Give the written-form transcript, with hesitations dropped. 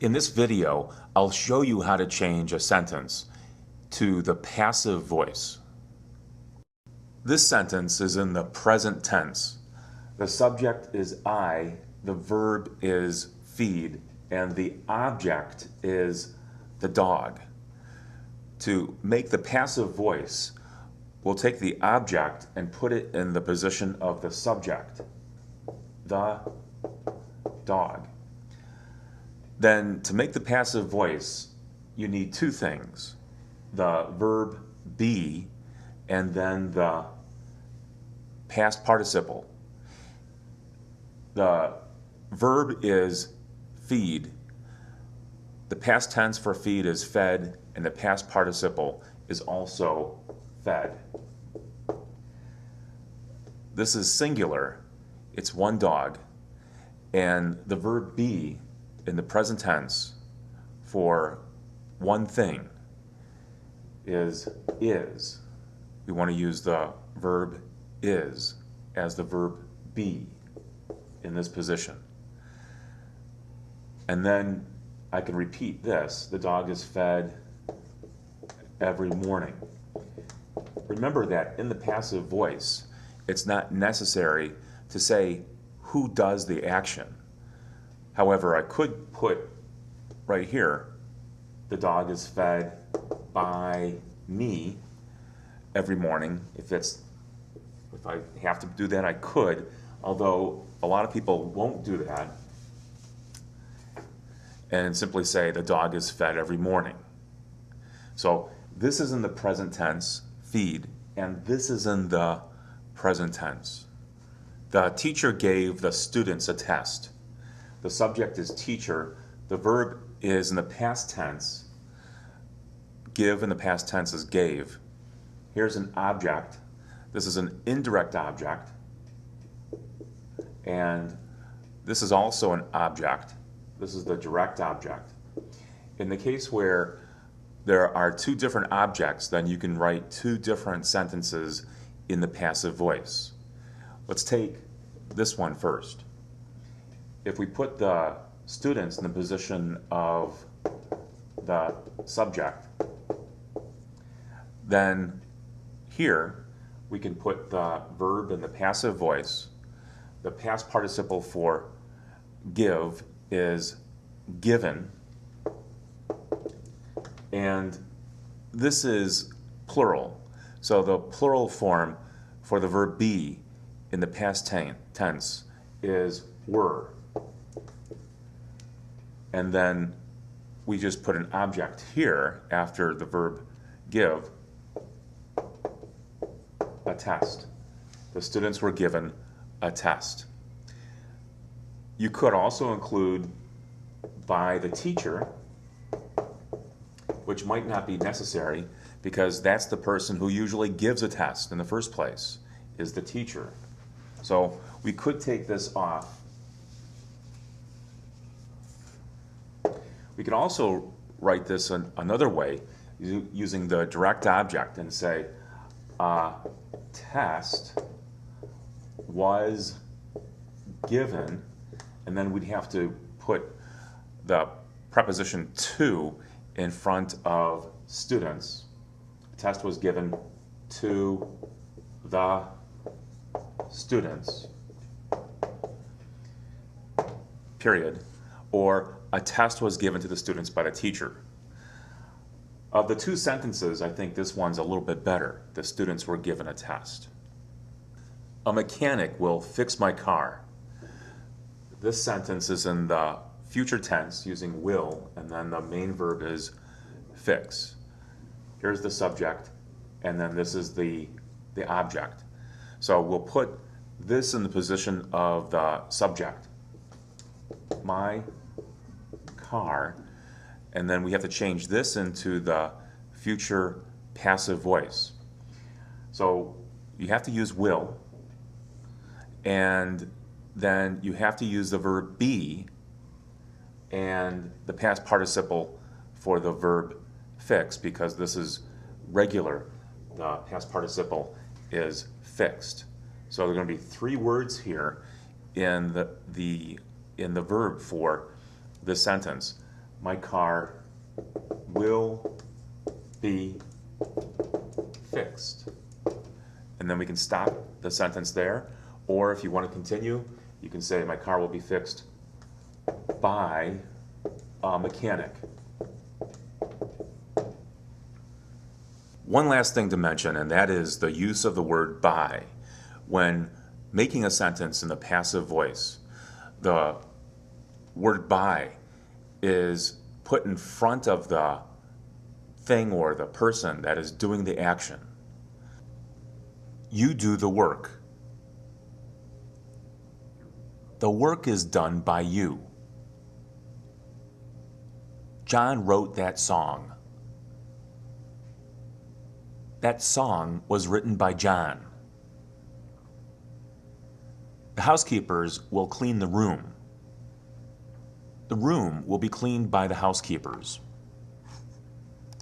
In this video, I'll show you how to change a sentence to the passive voice. This sentence is in the present tense. The subject is I, the verb is feed, and the object is the dog. To make the passive voice, we'll take the object and put it in the position of the subject, the dog. Then to make the passive voice, you need two things, the verb be and then the past participle. The verb is feed. The past tense for feed is fed, and the past participle is also fed. This is singular. It's one dog. And the verb be in the present tense for one thing is. We want to use the verb is as the verb be in this position. And then I can repeat this. The dog is fed every morning. Remember that in the passive voice, it's not necessary to say who does the action. However, I could put right here, the dog is fed by me every morning. If I have to do that, I could, although a lot of people won't do that, and simply say the dog is fed every morning. So this is in the present tense, feed, and this is in the present tense. The teacher gave the students a test. The subject is teacher. The verb is in the past tense. Give in the past tense is gave. Here's an object. This is an indirect object. And this is also an object. This is the direct object. In the case where there are two different objects, then you can write two different sentences in the passive voice. Let's take this one first. If we put the students in the position of the subject, then here we can put the verb in the passive voice. The past participle for give is given, and this is plural. So the plural form for the verb be in the past tense is were. And then we just put an object here after the verb give, a test. The students were given a test. You could also include by the teacher, which might not be necessary because that's the person who usually gives a test in the first place, is the teacher. So we could take this off. We could also write this another way using the direct object and say a test was given, and then we'd have to put the preposition to in front of students. A test was given to the students, period. Or a test was given to the students by the teacher. Of the two sentences, I think this one's a little bit better. The students were given a test. A mechanic will fix my car. This sentence is in the future tense using will, and then the main verb is fix. Here's the subject, and then this is the object. So we'll put this in the position of the subject, my car, and then we have to change this into the future passive voice. So you have to use will, and then you have to use the verb be and the past participle for the verb fix, because this is regular. The past participle is fixed. So there are going to be three words here in the verb for this sentence. My car will be fixed. And then we can stop the sentence there. Or if you want to continue, you can say, my car will be fixed by a mechanic. One last thing to mention, and that is the use of the word by. When making a sentence in the passive voice, the word by is put in front of the thing or the person that is doing the action. You do the work. The work is done by you. John wrote that song. That song was written by John. The housekeepers will clean the room. The room will be cleaned by the housekeepers.